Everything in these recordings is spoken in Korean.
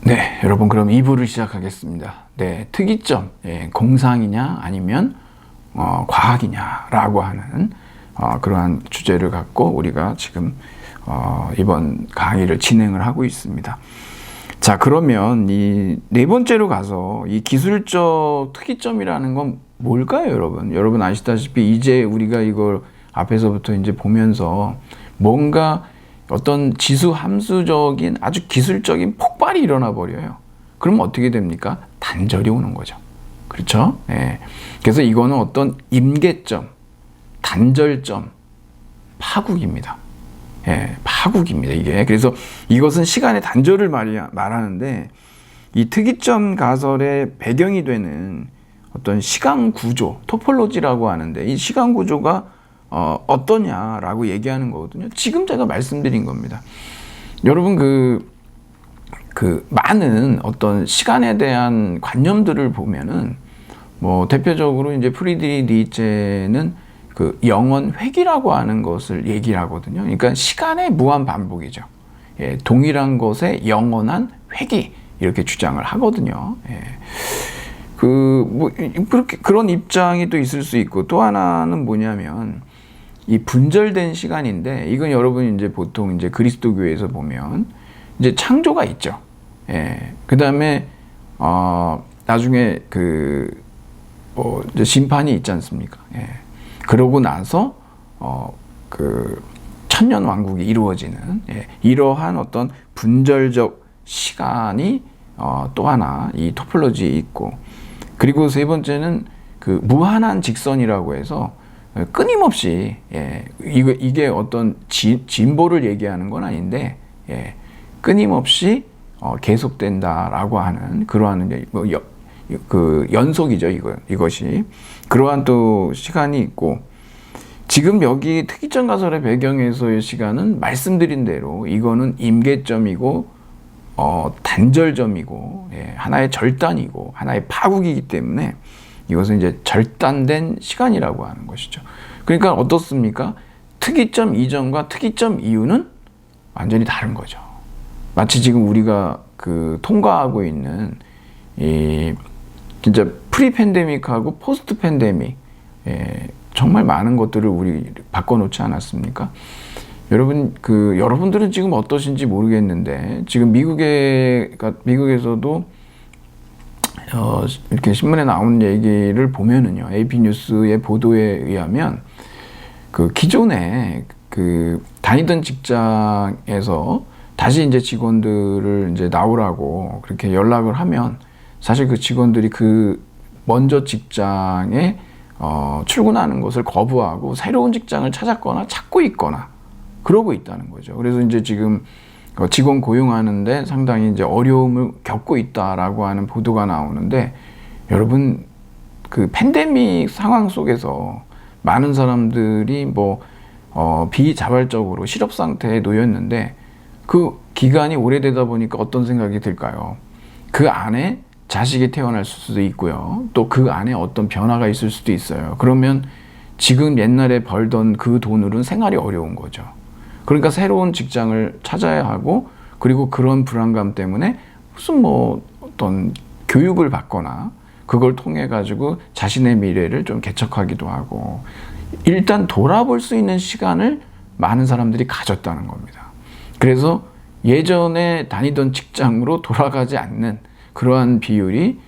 네, 여러분 그럼 2부를 시작하겠습니다. 네, 특이점, 공상이냐 아니면 과학이냐라고 하는 그러한 주제를 갖고 우리가 지금 이번 강의를 진행을 하고 있습니다. 자, 그러면 이 네 번째로 가서 이 기술적 특이점이라는 건 뭘까요, 여러분? 여러분 아시다시피 이제 우리가 이걸 앞에서부터 이제 보면서 뭔가 어떤 지수 함수적인 아주 기술적인 폭발이 일어나 버려요. 그럼 어떻게 됩니까? 단절이 오는 거죠. 그렇죠? 예. 그래서 이거는 어떤 임계점, 단절점, 파국입니다. 예, 파국입니다, 이게. 그래서 이것은 시간의 단절을 말하는데 이 특이점 가설의 배경이 되는 어떤 시간 구조, 토폴로지라고 하는데 이 시간 구조가 어떠냐라고 얘기하는 거거든요. 지금 제가 말씀드린 겁니다. 여러분 그 많은 어떤 시간에 대한 관념들을 보면은 뭐 대표적으로 이제 프리드리히 니체는 그 영원 회귀라고 하는 것을 얘기를 하거든요. 그러니까 시간의 무한 반복이죠. 예, 동일한 것의 영원한 회귀 이렇게 주장을 하거든요. 예. 뭐 그렇게 그런 입장이 또 있을 수 있고 또 하나는 뭐냐면 이 분절된 시간인데 이건 여러분 이제 보통 이제 그리스도교에서 보면 이제 창조가 있죠. 예. 그다음에 나중에 이제 심판이 있지 않습니까? 예. 그러고 나서 그 천년 왕국이 이루어지는 이러한 어떤 분절적 시간이 또 하나 이 토폴로지에 있고, 그리고 세 번째는 그 무한한 직선이라고 해서 끊임없이 이게 어떤 진보를 얘기하는 건 아닌데 끊임없이 계속된다라고 하는 그러한 그 연속이죠. 이것이 그러한 또 시간이 있고, 지금 여기 특이점 가설의 배경에서의 시간은 말씀드린 대로 이거는 임계점이고 단절점이고 하나의 절단이고 하나의 파국이기 때문에 이것은 이제 절단된 시간이라고 하는 것이죠. 그러니까 어떻습니까? 특이점 이전과 특이점 이후는 완전히 다른 거죠. 마치 지금 우리가 통과하고 있는 이 진짜 프리 팬데믹하고 포스트 팬데믹 정말 많은 것들을 우리 바꿔놓지 않았습니까? 여러분들은 지금 어떠신지 모르겠는데 지금 미국에서도 이렇게 신문에 나온 얘기를 보면은요, AP 뉴스의 보도에 의하면 기존에 다니던 직장에서 다시 이제 직원들을 이제 나오라고 그렇게 연락을 하면 사실 그 직원들이 먼저 직장에 출근하는 것을 거부하고 새로운 직장을 찾고 있거나 그러고 있다는 거죠. 그래서 이제 지금 직원 고용하는데 상당히 이제 어려움을 겪고 있다라고 하는 보도가 나오는데, 여러분 팬데믹 상황 속에서 많은 사람들이 비자발적으로 실업 상태에 놓였는데 그 기간이 오래되다 보니까 어떤 생각이 들까요? 그 안에 자식이 태어날 수도 있고요. 또 그 안에 어떤 변화가 있을 수도 있어요. 그러면 지금 옛날에 벌던 그 돈으로는 생활이 어려운 거죠. 그러니까 새로운 직장을 찾아야 하고, 그리고 그런 불안감 때문에 무슨 어떤 교육을 받거나 그걸 통해 가지고 자신의 미래를 좀 개척하기도 하고, 일단 돌아볼 수 있는 시간을 많은 사람들이 가졌다는 겁니다. 그래서 예전에 다니던 직장으로 돌아가지 않는 그러한 비율이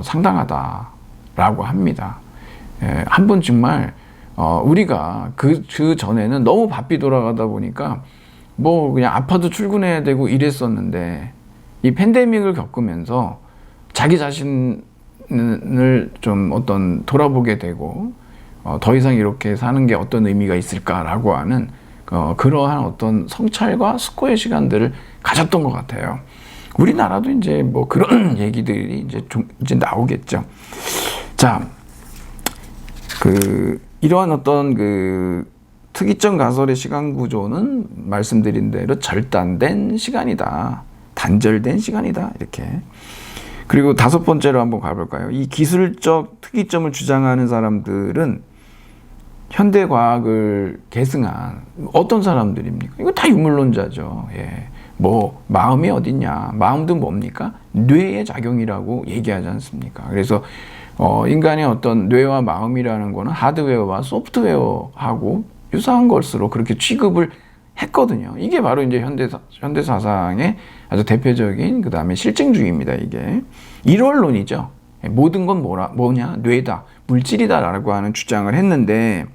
상당하다라고 합니다. 한번 정말 우리가 그 전에는 너무 바삐 돌아가다 보니까 그냥 아파도 출근해야 되고 이랬었는데, 이 팬데믹을 겪으면서 자기 자신을 좀 돌아보게 되고 더 이상 이렇게 사는 게 어떤 의미가 있을까라고 하는 그러한 어떤 성찰과 숙고의 시간들을 가졌던 것 같아요. 우리나라도 이제 그런 얘기들이 이제 나오겠죠. 자, 이러한 어떤 특이점 가설의 시간 구조는 말씀드린 대로 절단된 시간이다, 단절된 시간이다, 이렇게. 그리고 다섯 번째로 한번 가볼까요? 이 기술적 특이점을 주장하는 사람들은 현대 과학을 계승한 어떤 사람들입니까? 이거 다 유물론자죠. 뭐 마음이 어딨냐? 마음도 뭡니까? 뇌의 작용이라고 얘기하지 않습니까? 그래서 인간의 어떤 뇌와 마음이라는 거는 하드웨어와 소프트웨어하고 유사한 것으로 그렇게 취급을 했거든요. 이게 바로 이제 현대 사상의 아주 대표적인 그 다음에 실증주의입니다. 이게 일원론이죠. 모든 건 뭐냐? 뇌다, 물질이다라고 하는 주장을 했는데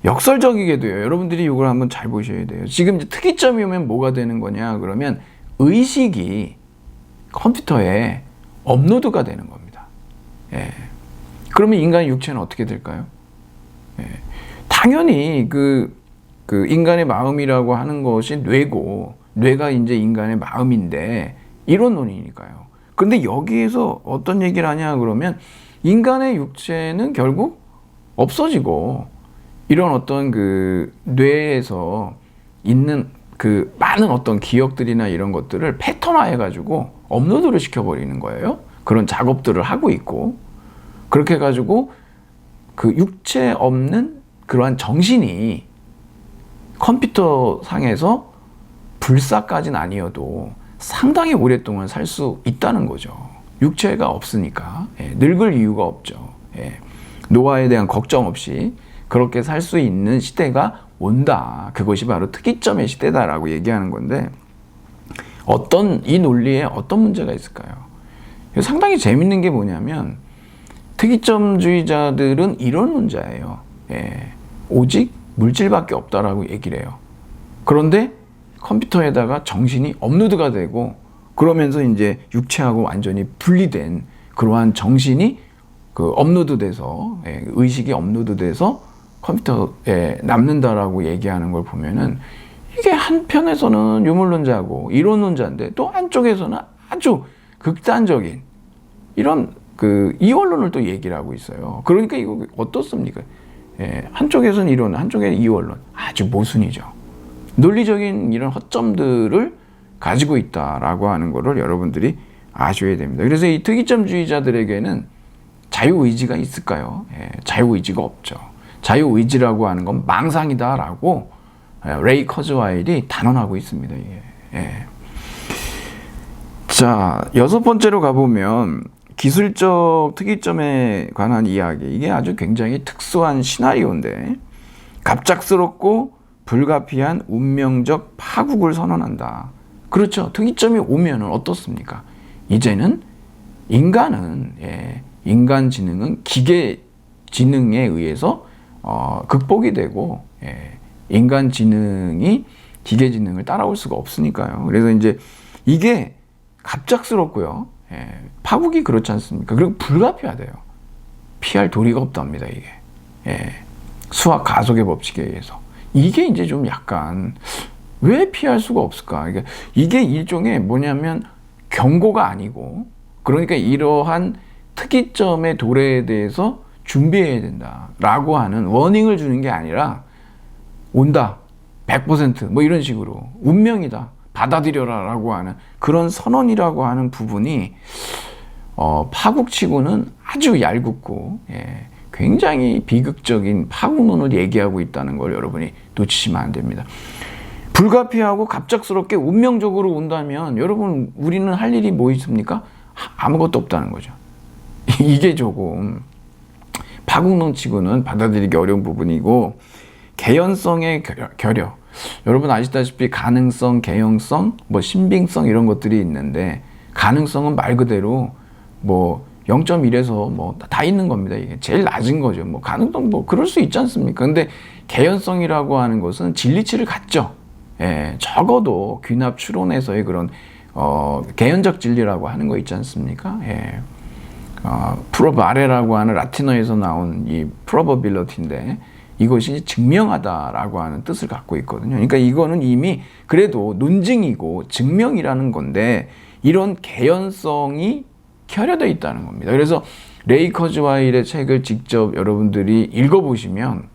역설적이게도요. 여러분들이 이걸 한번 잘 보셔야 돼요. 지금 이제 특이점이 오면 뭐가 되는 거냐? 그러면 의식이 컴퓨터에 업로드가 되는 겁니다. 예. 그러면 인간의 육체는 어떻게 될까요? 예. 당연히 그 인간의 마음이라고 하는 것이 뇌고, 뇌가 이제 인간의 마음인데, 이론론이니까요. 근데 여기에서 어떤 얘기를 하냐 그러면 인간의 육체는 결국 없어지고, 이런 어떤 그 뇌에서 있는 그 많은 어떤 기억들이나 이런 것들을 패턴화해가지고 업로드를 시켜버리는 거예요. 그런 작업들을 하고 있고, 그렇게 해가지고 그 육체 없는 그러한 정신이 컴퓨터 상에서 불사까지는 아니어도 상당히 오랫동안 살 수 있다는 거죠. 육체가 없으니까. 예, 늙을 이유가 없죠. 예, 노화에 대한 걱정 없이 그렇게 살 수 있는 시대가 온다. 그것이 바로 특이점의 시대다라고 얘기하는 건데, 이 논리에 어떤 문제가 있을까요? 상당히 재밌는 게 뭐냐면, 특이점주의자들은 이론론자예요. 예, 오직 물질밖에 없다라고 얘기를 해요. 그런데 컴퓨터에다가 정신이 업로드가 되고, 그러면서 이제 육체하고 완전히 분리된 그러한 정신이 업로드돼서, 예, 의식이 업로드돼서 컴퓨터에 남는다라고 얘기하는 걸 보면은, 이게 한편에서는 유물론자고 이론론자인데 또 한쪽에서는 아주 극단적인 이런 이원론을 또 얘기를 하고 있어요. 그러니까 이거 어떻습니까? 예, 한쪽에서는 이론, 한쪽에는 이원론. 아주 모순이죠. 논리적인 이런 허점들을 가지고 있다라고 하는 거를 여러분들이 아셔야 됩니다. 그래서 이 특이점주의자들에게는 자유의지가 있을까요? 예, 자유의지가 없죠. 자유의지라고 하는 건 망상이다라고 레이 커즈와일이 단언하고 있습니다. 이게. 예. 자, 6번째로 가보면 기술적 특이점에 관한 이야기. 이게 아주 굉장히 특수한 시나리오인데, 갑작스럽고 불가피한 운명적 파국을 선언한다. 그렇죠. 특이점이 오면은 어떻습니까? 이제는 인간은, 예, 인간 지능은 기계 지능에 의해서 극복이 되고, 예, 인간 지능이 기계 지능을 따라올 수가 없으니까요. 그래서 이제 이게 갑작스럽고요. 예, 파국이 그렇지 않습니까? 그리고 불가피하대요. 피할 도리가 없답니다, 이게. 예, 수학 가속의 법칙에 의해서. 이게 이제 좀 약간 왜 피할 수가 없을까? 이게 일종의 뭐냐면 경고가 아니고, 그러니까 이러한 특이점의 도래에 대해서 준비해야 된다라고 하는 워닝을 주는 게 아니라, 온다 100% 뭐 이런 식으로 운명이다 받아들여라라고 하는 그런 선언이라고 하는 부분이 파국치고는 아주 얄궂고, 예, 굉장히 비극적인 파국론을 얘기하고 있다는 걸 여러분이 놓치시면 안 됩니다. 불가피하고 갑작스럽게 운명적으로 온다면 여러분, 우리는 할 일이 뭐 있습니까? 아무것도 없다는 거죠. 이게 조금 파국론 치고는 받아들이기 어려운 부분이고, 개연성의 결여. 여러분 아시다시피 가능성, 개연성, 뭐 신빙성 이런 것들이 있는데, 가능성은 말 그대로 뭐 0.1에서 뭐 다 있는 겁니다. 이게 제일 낮은 거죠. 뭐 가능성 뭐 그럴 수 있지 않습니까? 근데 개연성이라고 하는 것은 진리치를 갖죠. 예, 적어도 귀납 추론에서의 그런 개연적 진리라고 하는 거 있지 않습니까? 예. 프로바레라고 하는 라틴어에서 나온 이 프로버빌리티인데, 이것이 증명하다라고 하는 뜻을 갖고 있거든요. 그러니까 이거는 이미 그래도 논증이고 증명이라는 건데, 이런 개연성이 결여되어 있다는 겁니다. 그래서 레이 커즈와일의 책을 직접 여러분들이 읽어보시면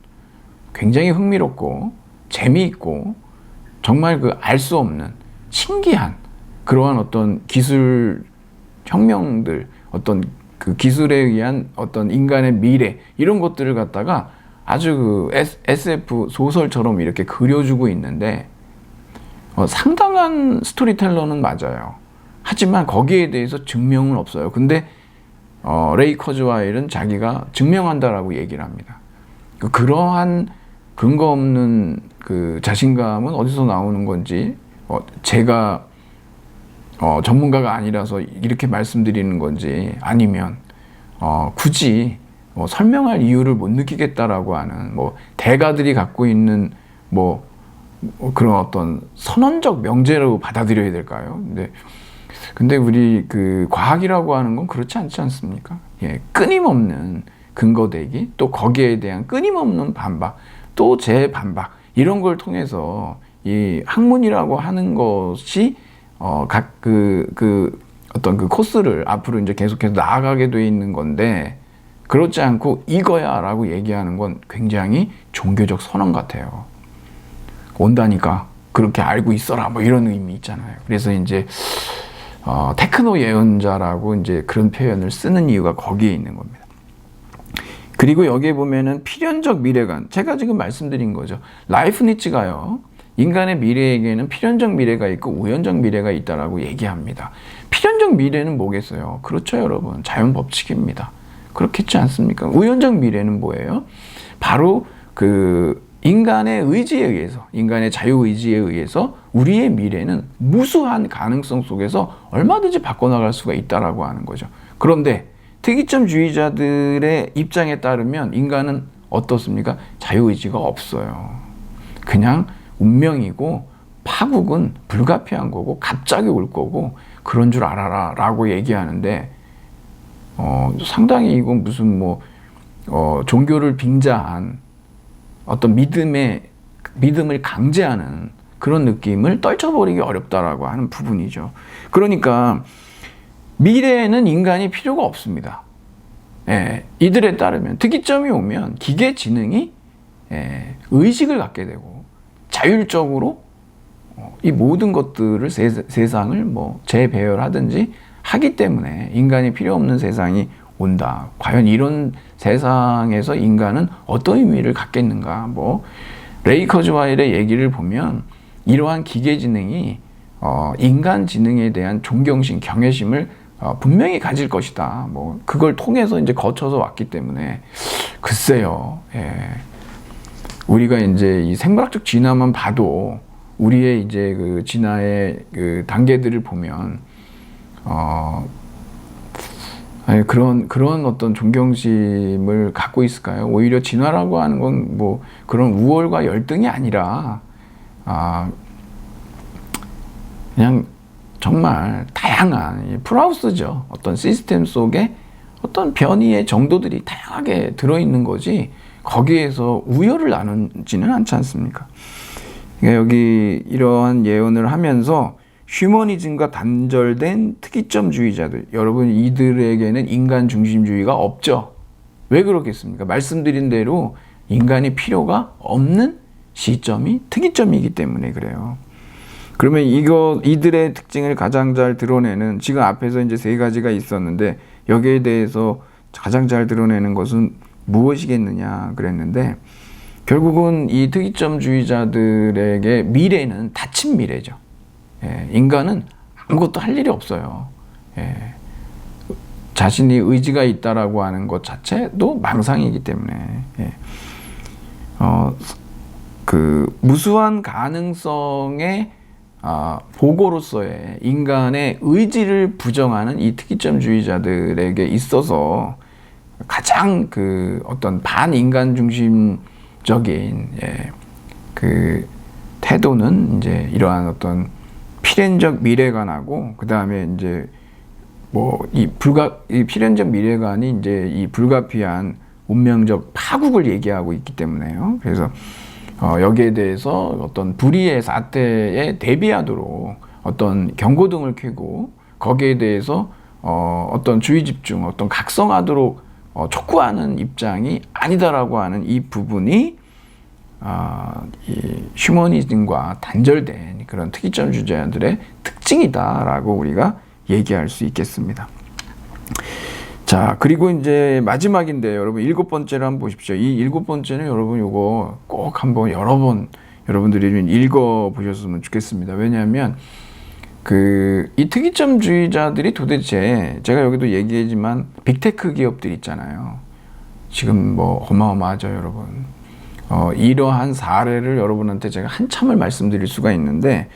굉장히 흥미롭고 재미있고 정말 알 수 없는 신기한 그러한 어떤 기술 혁명들, 어떤 그 기술에 의한 어떤 인간의 미래, 이런 것들을 갖다가 아주 SF 소설처럼 이렇게 그려주고 있는데, 상당한 스토리텔러는 맞아요. 하지만 거기에 대해서 증명은 없어요. 근데 레이 커즈와일은 자기가 증명한다라고 얘기를 합니다. 그러한 근거 없는 그 자신감은 어디서 나오는 건지, 제가 전문가가 아니라서 이렇게 말씀드리는 건지, 아니면 굳이 설명할 이유를 못 느끼겠다라고 하는 대가들이 갖고 있는 그런 어떤 선언적 명제로 받아들여야 될까요? 근데 우리 그 과학이라고 하는 건 그렇지 않지 않습니까? 예, 끊임없는 근거대기, 또 거기에 대한 끊임없는 반박, 또 재반박, 이런 걸 통해서 이 학문이라고 하는 것이 어떤 그 코스를 앞으로 이제 계속해서 나아가게 돼 있는 건데, 그렇지 않고 이거야 라고 얘기하는 건 굉장히 종교적 선언 같아요. 온다니까 그렇게 알고 있어라, 이런 의미 있잖아요. 그래서 이제 테크노 예언자라고 이제 그런 표현을 쓰는 이유가 거기에 있는 겁니다. 그리고 여기에 보면은 필연적 미래관, 제가 지금 말씀드린 거죠. 라이프니츠가요, 인간의 미래에게는 필연적 미래가 있고 우연적 미래가 있다라고 얘기합니다. 필연적 미래는 뭐겠어요? 그렇죠, 여러분. 자연 법칙입니다. 그렇겠지 않습니까? 우연적 미래는 뭐예요? 바로 그 인간의 의지에 의해서, 인간의 자유의지에 의해서 우리의 미래는 무수한 가능성 속에서 얼마든지 바꿔나갈 수가 있다라고 하는 거죠. 그런데 특이점주의자들의 입장에 따르면 인간은 어떻습니까? 자유의지가 없어요. 그냥 운명이고 파국은 불가피한 거고 갑자기 올 거고 그런 줄 알아라 라고 얘기하는데, 상당히 이건 무슨 종교를 빙자한 어떤 믿음을 강제하는 그런 느낌을 떨쳐버리기 어렵다라고 하는 부분이죠. 그러니까 미래에는 인간이 필요가 없습니다. 예, 이들에 따르면 특이점이 오면 기계 지능이 의식을 갖게 되고 자율적으로 이 모든 것들을 세상을 재배열하든지 하기 때문에 인간이 필요 없는 세상이 온다. 과연 이런 세상에서 인간은 어떤 의미를 갖겠는가? 레이 커즈와일의 얘기를 보면 이러한 기계 지능이 인간 지능에 대한 존경심, 경외심을 분명히 가질 것이다. 그걸 통해서 이제 거쳐서 왔기 때문에 글쎄요. 예. 우리가 이제 이 생물학적 진화만 봐도 우리의 이제 그 진화의 그 단계들을 보면 그런 어떤 존경심을 갖고 있을까요? 오히려 진화라고 하는 건 그런 우월과 열등이 아니라 그냥 정말 다양한 프라우스죠. 어떤 시스템 속에 어떤 변이의 정도들이 다양하게 들어있는 거지 거기에서 우열을 나누지는 않지 않습니까? 그러니까 여기 이러한 예언을 하면서 휴머니즘과 단절된 특이점주의자들, 여러분 이들에게는 인간 중심주의가 없죠. 왜 그렇겠습니까? 말씀드린 대로 인간이 필요가 없는 시점이 특이점이기 때문에 그래요. 그러면 이들의 특징을 가장 잘 드러내는, 지금 앞에서 이제 세 가지가 있었는데 여기에 대해서 가장 잘 드러내는 것은 무엇이겠느냐 그랬는데, 결국은 이 특이점주의자들에게 미래는 닫힌 미래죠. 예, 인간은 아무것도 할 일이 없어요. 예, 자신이 의지가 있다라고 하는 것 자체도 망상이기 때문에, 예, 그 무수한 가능성의 보고로서의 인간의 의지를 부정하는 이 특이점주의자들에게 있어서 가장 그 어떤 반인간 중심적인 그 태도는 이제 이러한 어떤 필연적 미래관하고, 그 다음에 이제 이 필연적 미래관이 이제 이 불가피한 운명적 파국을 얘기하고 있기 때문에요. 그래서 여기에 대해서 어떤 불의의 사태에 대비하도록 어떤 경고등을 켜고 거기에 대해서 어떤 주의 집중, 어떤 각성하도록 촉구하는 입장이 아니다라고 하는 이 부분이 이 휴머니즘과 단절된 그런 특이점주의자들의 특징이다라고 우리가 얘기할 수 있겠습니다. 자, 그리고 이제 마지막인데 여러분 7번째를 한번 보십시오. 이 7번째는 여러분 요거 꼭 한번 여러 번 여러분들이 좀 읽어보셨으면 좋겠습니다. 왜냐하면 이 특이점주의자들이 도대체 제가 여기도 얘기하지만 빅테크 기업들 있잖아요. 지금 뭐 어마어마하죠, 여러분. 이러한 사례를 여러분한테 제가 한참을 말씀드릴 수가 있는데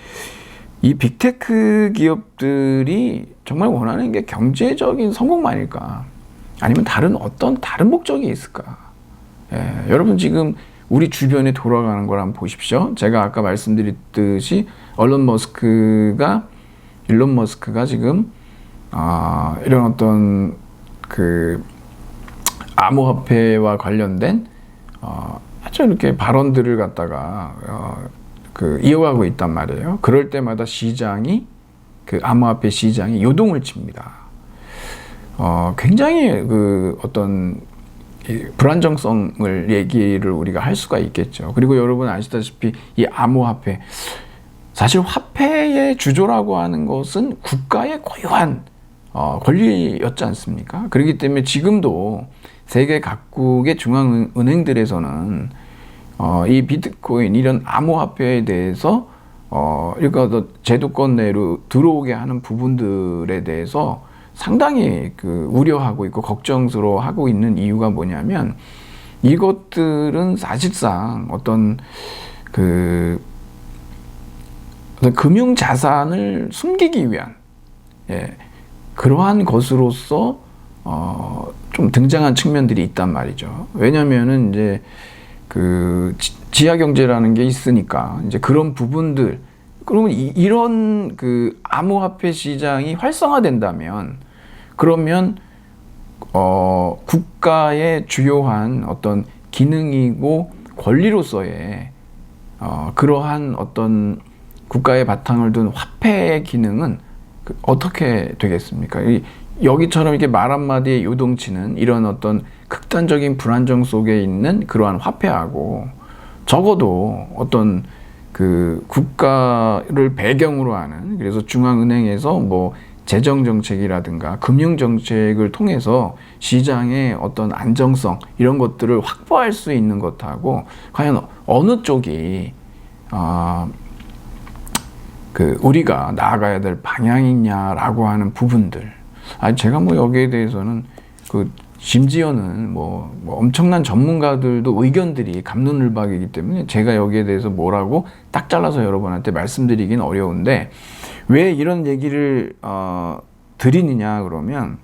이 빅테크 기업들이 정말 원하는 게 경제적인 성공만일까? 아니면 다른 목적이 있을까? 여러분 지금 우리 주변에 돌아가는 걸 한번 보십시오. 제가 아까 말씀드렸듯이 일론 머스크가 지금 이런 어떤 암호화폐와 관련된 아주 이렇게 발언들을 갖다가 이어가고 있단 말이에요. 그럴 때마다 암호화폐 시장이 요동을 칩니다. 굉장히 어떤 불안정성을 얘기를 우리가 할 수가 있겠죠. 그리고 여러분 아시다시피 이 암호화폐, 사실 화폐의 주조라고 하는 것은 국가의 고유한 권리였지 않습니까? 그렇기 때문에 지금도 세계 각국의 중앙은행들에서는 이 비트코인 이런 암호화폐에 대해서 이거 제도권 내로 들어오게 하는 부분들에 대해서 상당히 우려하고 있고 걱정스러워하고 있는 이유가 뭐냐면 이것들은 사실상 어떤 금융 자산을 숨기기 위한 그러한 것으로서 좀 등장한 측면들이 있단 말이죠. 왜냐면은 이제 지하 경제라는 게 있으니까 이제 그런 부분들, 그러면 이런 암호화폐 시장이 활성화된다면 그러면 국가의 주요한 어떤 기능이고 권리로서의 그러한 어떤 국가의 바탕을 둔 화폐의 기능은 어떻게 되겠습니까? 여기처럼 이렇게 말 한마디에 요동치는 이런 어떤 극단적인 불안정 속에 있는 그러한 화폐하고 적어도 어떤 국가를 배경으로 하는, 그래서 중앙은행에서 뭐 재정정책이라든가 금융정책을 통해서 시장의 어떤 안정성 이런 것들을 확보할 수 있는 것하고 과연 어느 쪽이 우리가 나아가야 될 방향이냐라고 하는 부분들. 제가 뭐 여기에 대해서는 심지어는 뭐 엄청난 전문가들도 의견들이 갑론을박이기 때문에 제가 여기에 대해서 뭐라고 딱 잘라서 여러분한테 말씀드리긴 어려운데, 왜 이런 얘기를 드리느냐 그러면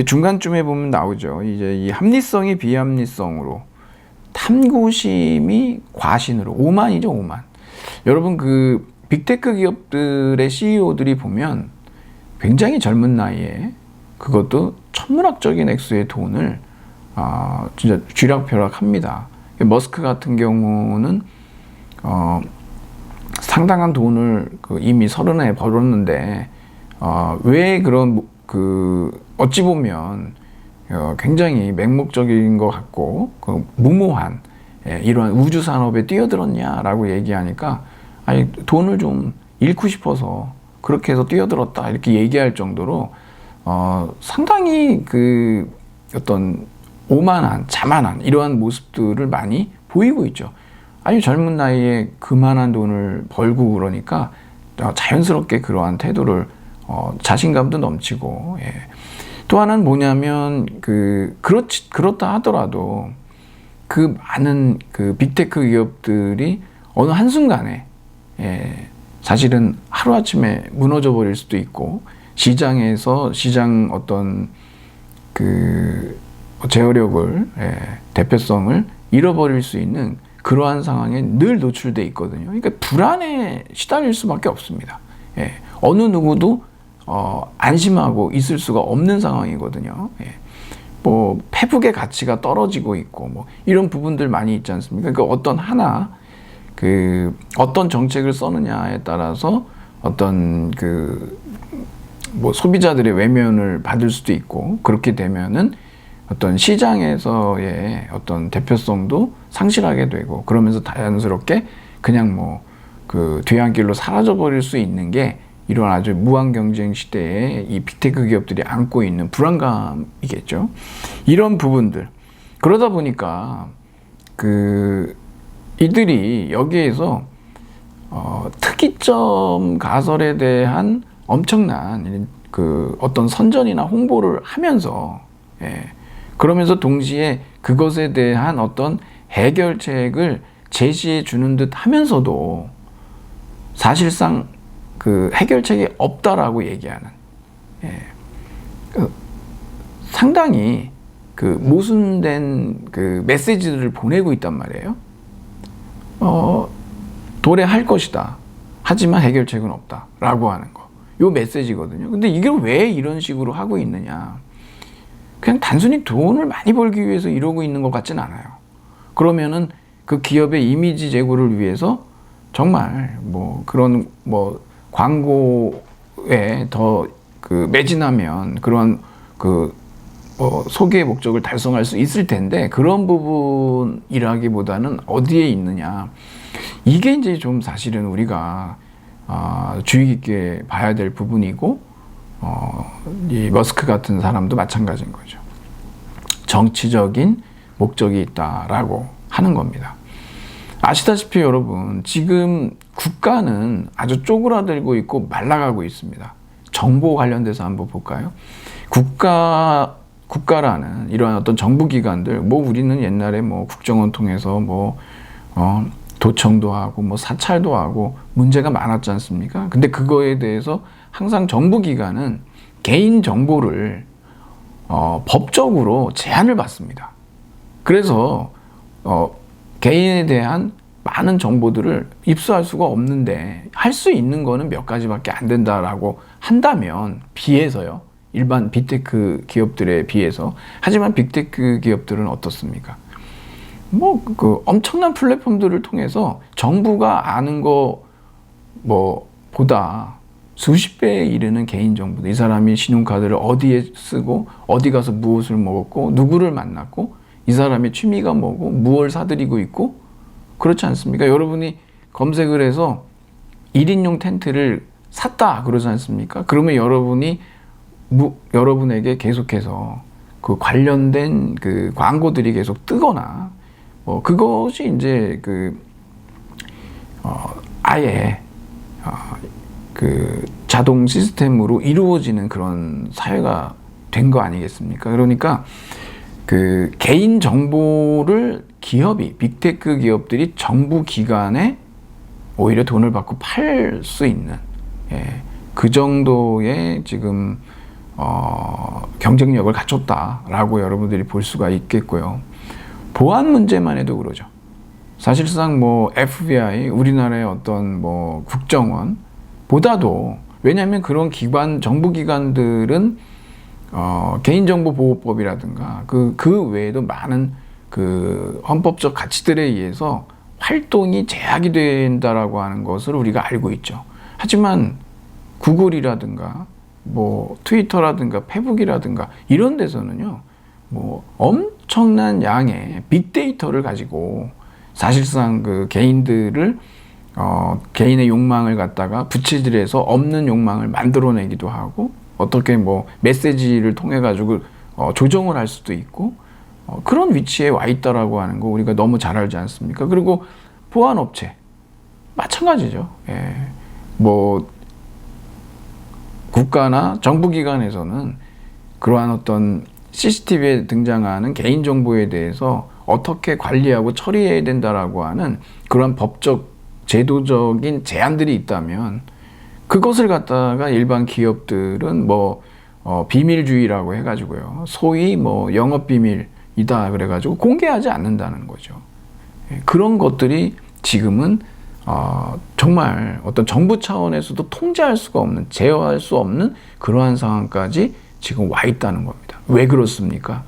중간쯤에 보면 나오죠. 이제 이 합리성이 비합리성으로, 탐구심이 과신으로, 오만이죠, 오만. 여러분 빅테크 기업들의 CEO들이 보면 굉장히 젊은 나이에 그것도 천문학적인 액수의 돈을 진짜 쥐락펴락합니다. 머스크 같은 경우는 상당한 돈을 이미 30에 벌었는데 왜 그런 어찌 보면 굉장히 맹목적인 것 같고 무모한 이러한 우주 산업에 뛰어들었냐라고 얘기하니까 돈을 좀 잃고 싶어서 그렇게 해서 뛰어들었다 이렇게 얘기할 정도로 상당히 어떤 오만한, 자만한 이러한 모습들을 많이 보이고 있죠. 아주 젊은 나이에 그만한 돈을 벌고 그러니까 자연스럽게 그러한 태도를 자신감도 넘치고, 또 하나는 뭐냐면 그렇다 하더라도 많은 빅테크 기업들이 어느 한순간에 사실은 하루아침에 무너져 버릴 수도 있고, 시장 어떤 제어력을, 대표성을 잃어버릴 수 있는 그러한 상황에 늘 노출돼 있거든요. 그러니까 불안에 시달릴 수밖에 없습니다. 어느 누구도 안심하고 있을 수가 없는 상황이거든요. 뭐 페북의 가치가 떨어지고 있고 뭐 이런 부분들 많이 있지 않습니까? 그러니까 어떤 정책을 써느냐에 따라서 어떤 뭐 소비자들의 외면을 받을 수도 있고, 그렇게 되면은 어떤 시장에서의 어떤 대표성도 상실하게 되고, 그러면서 자연스럽게 그냥 뭐 뒤안길로 사라져 버릴 수 있는 게 이런 아주 무한 경쟁 시대에 이 빅테크 기업들이 안고 있는 불안감이겠죠. 이런 부분들. 그러다 보니까 이들이 여기에서 특이점 가설에 대한 엄청난 그 어떤 선전이나 홍보를 하면서, 그러면서 동시에 그것에 대한 어떤 해결책을 제시해 주는 듯 하면서도 사실상 그 해결책이 없다라고 얘기하는, 상당히 그 모순된 그 메시지들을 보내고 있단 말이에요. 도래할 것이다. 하지만 해결책은 없다. 라고 하는 거. 요 메시지거든요. 근데 이게 왜 이런 식으로 하고 있느냐. 그냥 단순히 돈을 많이 벌기 위해서 이러고 있는 것 같진 않아요. 그러면은 그 기업의 이미지 제고를 위해서 정말 뭐 그런 뭐 광고에 더 그 매진하면 그런 그 소개의 목적을 달성할 수 있을 텐데, 그런 부분이라기보다는 어디에 있느냐. 이게 이제 좀 사실은 우리가 주의 깊게 봐야 될 부분이고, 이 머스크 같은 사람도 마찬가지인 거죠. 정치적인 목적이 있다라고 하는 겁니다. 아시다시피 여러분, 지금 국가는 아주 쪼그라들고 있고 말라가고 있습니다. 정보 관련돼서 한번 볼까요? 국가라는 이러한 어떤 정부기관들, 뭐 우리는 옛날에 뭐 국정원 통해서 뭐 도청도 하고 뭐 사찰도 하고 문제가 많았지 않습니까? 근데 그거에 대해서 항상 정부기관은 개인 정보를 법적으로 제한을 받습니다. 그래서 개인에 대한 많은 정보들을 입수할 수가 없는데, 할 수 있는 거는 몇 가지밖에 안 된다라고 한다면, 비해서요. 일반 빅테크 기업들에 비해서. 하지만 빅테크 기업들은 어떻습니까? 뭐 그 엄청난 플랫폼들을 통해서 정부가 아는 거 뭐 보다 수십 배에 이르는 개인 정보들, 이 사람이 신용카드를 어디에 쓰고 어디 가서 무엇을 먹었고 누구를 만났고 이 사람의 취미가 뭐고 무엇을 사들이고 있고, 그렇지 않습니까? 여러분이 검색을 해서 1인용 텐트를 샀다 그러지 않습니까? 그러면 여러분에게 계속해서 그 관련된 그 광고들이 계속 뜨거나, 그것이 이제 아예 그 자동 시스템으로 이루어지는 그런 사회가 된 거 아니겠습니까? 그러니까 그 개인 정보를 빅테크 기업들이 정부 기관에 오히려 돈을 받고 팔 수 있는, 그 정도의 지금 경쟁력을 갖췄다라고 여러분들이 볼 수가 있겠고요. 보안 문제만 해도 그러죠. 사실상 뭐 FBI, 우리나라의 어떤 뭐 국정원 보다도, 왜냐하면 그런 정부 기관들은 개인정보보호법이라든가 그 외에도 많은 그 헌법적 가치들에 의해서 활동이 제약이 된다라고 하는 것을 우리가 알고 있죠. 하지만 구글이라든가 뭐 트위터라든가 페북이라든가 이런 데서는요, 뭐 엄청난 양의 빅데이터를 가지고 사실상 그 개인들을 개인의 욕망을 갖다가 부채질해서 없는 욕망을 만들어내기도 하고, 어떻게 뭐 메시지를 통해 가지고 조정을 할 수도 있고, 그런 위치에 와 있다라고 하는 거 우리가 너무 잘 알지 않습니까? 그리고 보안업체 마찬가지죠. 뭐 국가나 정부기관에서는 그러한 어떤 CCTV에 등장하는 개인정보에 대해서 어떻게 관리하고 처리해야 된다라고 하는 그런 법적, 제도적인 제한들이 있다면, 그것을 갖다가 일반 기업들은 뭐 비밀주의라고 해가지고요, 소위 뭐 영업비밀이다 그래가지고 공개하지 않는다는 거죠. 그런 것들이 지금은 정말 어떤 정부 차원에서도 통제할 수가 없는, 제어할 수 없는 그러한 상황까지 지금 와 있다는 겁니다. 왜 그렇습니까?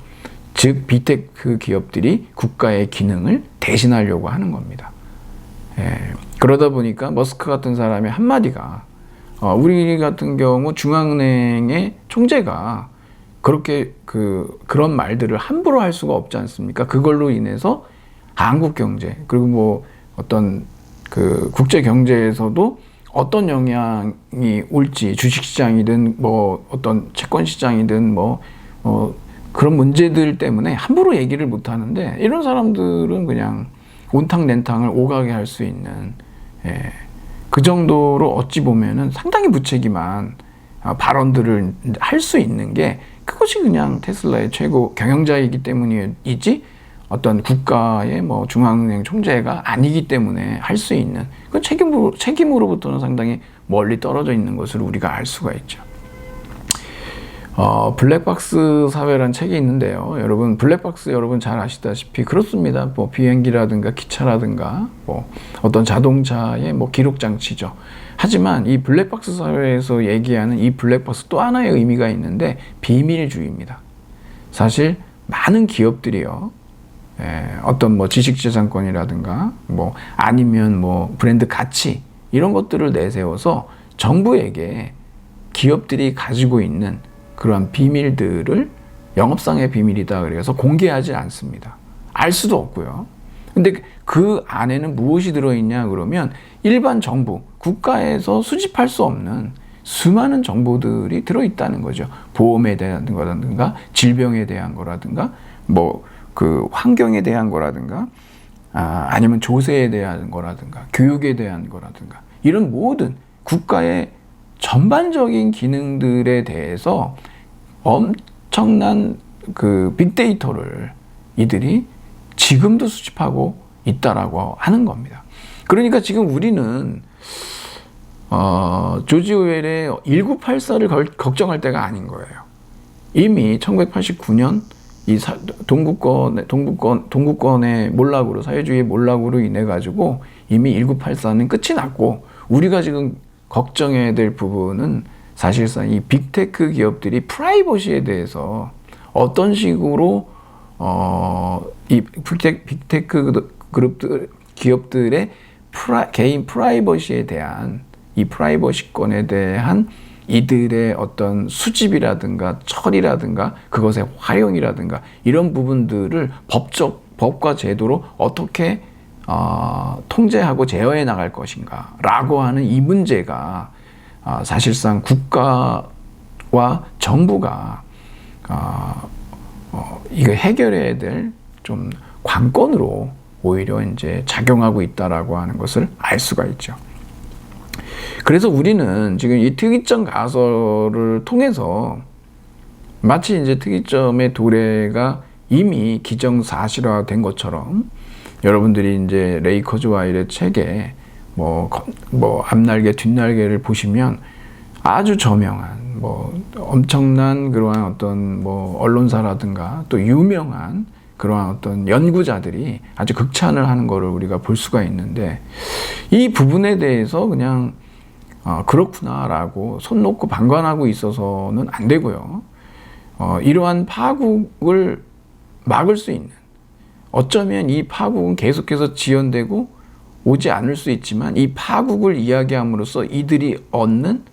즉 빅테크 기업들이 국가의 기능을 대신하려고 하는 겁니다. 그러다 보니까 머스크 같은 사람의 한마디가, 우리 같은 경우 중앙은행의 총재가 그렇게 그런 말들을 함부로 할 수가 없지 않습니까? 그걸로 인해서 한국 경제, 그리고 뭐 어떤 그 국제 경제에서도 어떤 영향이 올지, 주식시장이든 뭐 어떤 채권시장이든 뭐 그런 문제들 때문에 함부로 얘기를 못 하는데, 이런 사람들은 그냥 온탕낸탕을 오가게 할 수 있는, 그 정도로 어찌 보면은 상당히 무책임한 발언들을 할 수 있는 게, 그것이 그냥 테슬라의 최고 경영자이기 때문이지 어떤 국가의 뭐 중앙은행 총재가 아니기 때문에 할 수 있는, 그 책임으로부터는 상당히 멀리 떨어져 있는 것을 우리가 알 수가 있죠. 블랙박스 사회란 책이 있는데요. 여러분, 블랙박스 여러분 잘 아시다시피 그렇습니다. 뭐 비행기라든가 기차라든가 뭐 어떤 자동차의 뭐 기록 장치죠. 하지만 이 블랙박스 사회에서 얘기하는 이 블랙박스 또 하나의 의미가 있는데 비밀주의입니다. 사실 많은 기업들이요, 어떤 뭐 지식재산권이라든가 뭐 아니면 뭐 브랜드 가치 이런 것들을 내세워서 정부에게 기업들이 가지고 있는 그러한 비밀들을 영업상의 비밀이다 그래서 공개하지 않습니다. 알 수도 없고요. 근데 그 안에는 무엇이 들어있냐 그러면 일반 정부, 국가에서 수집할 수 없는 수많은 정보들이 들어있다는 거죠. 보험에 대한 거라든가 질병에 대한 거라든가 뭐 그 환경에 대한 거라든가 아니면 조세에 대한 거라든가 교육에 대한 거라든가 이런 모든 국가의 전반적인 기능들에 대해서 엄청난 그 빅데이터를 이들이 지금도 수집하고 있다라고 하는 겁니다. 그러니까 지금 우리는 조지 오웰의 1984를 걱정할 때가 아닌 거예요. 이미 1989년 이 동구권의 몰락으로, 사회주의의 몰락으로 인해 가지고 이미 1984는 끝이 났고, 우리가 지금 걱정해야 될 부분은 사실상 이 빅테크 기업들이 프라이버시에 대해서 어떤 식으로 이 빅테크 기업들의 개인 프라이버시에 대한, 이 프라이버시권에 대한 이들의 어떤 수집이라든가 처리라든가 그것의 활용이라든가 이런 부분들을 법과 제도로 어떻게 통제하고 제어해 나갈 것인가 라고 하는 이 문제가 사실상 국가와 정부가 이거 해결해야 될 좀 관건으로 오히려 이제 작용하고 있다라고 하는 것을 알 수가 있죠. 그래서 우리는 지금 이 특이점 가설을 통해서 마치 이제 특이점의 도래가 이미 기정사실화된 것처럼, 여러분들이 이제 레이 커즈와일의 책에 뭐 앞날개 뒷날개를 보시면 아주 저명한 뭐 엄청난 그러한 어떤 뭐 언론사라든가 또 유명한 그러한 어떤 연구자들이 아주 극찬을 하는 것을 우리가 볼 수가 있는데, 이 부분에 대해서 그냥 그렇구나라고 손 놓고 방관하고 있어서는 안 되고요. 이러한 파국을 막을 수 있는, 어쩌면 이 파국은 계속해서 지연되고 오지 않을 수 있지만 이 파국을 이야기함으로써 이들이 얻는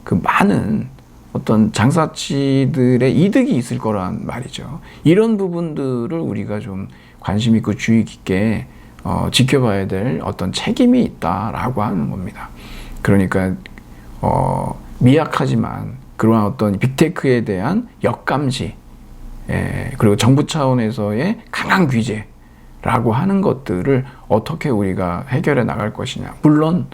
그 많은 어떤 장사치들의 이득이 있을 거란 말이죠. 이런 부분들을 우리가 좀 관심 있고 주의 깊게 지켜봐야 될 어떤 책임이 있다라고 하는 겁니다. 그러니까 미약하지만 그러한 어떤 빅테크에 대한 역감시, 그리고 정부 차원에서의 강한 규제라고 하는 것들을 어떻게 우리가 해결해 나갈 것이냐. 물론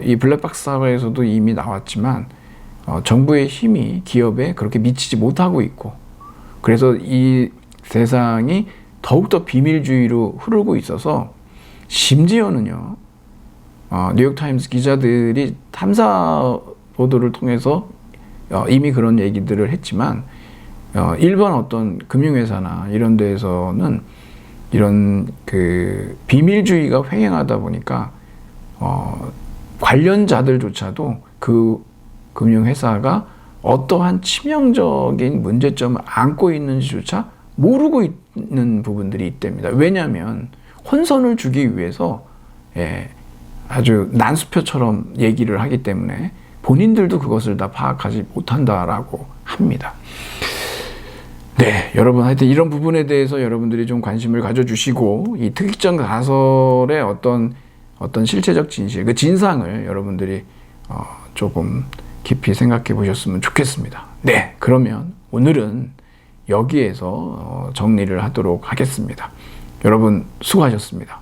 이 블랙박스 사회에서도 이미 나왔지만 정부의 힘이 기업에 그렇게 미치지 못하고 있고, 그래서 이 세상이 더욱더 비밀주의로 흐르고 있어서, 심지어는요 뉴욕타임스 기자들이 탐사 보도를 통해서 이미 그런 얘기들을 했지만, 일반 어떤 금융회사나 이런 데에서는 이런 그 비밀주의가 횡행하다 보니까 관련자들조차도 그 금융회사가 어떠한 치명적인 문제점을 안고 있는지조차 모르고 있는 부분들이 있답니다. 왜냐하면 혼선을 주기 위해서 아주 난수표처럼 얘기를 하기 때문에 본인들도 그것을 다 파악하지 못한다라고 합니다. 네, 여러분 하여튼 이런 부분에 대해서 여러분들이 좀 관심을 가져주시고, 이 특이점 가설의 어떤 실체적 진실, 그 진상을 여러분들이 조금 깊이 생각해 보셨으면 좋겠습니다. 네, 그러면 오늘은 여기에서 정리를 하도록 하겠습니다. 여러분 수고하셨습니다.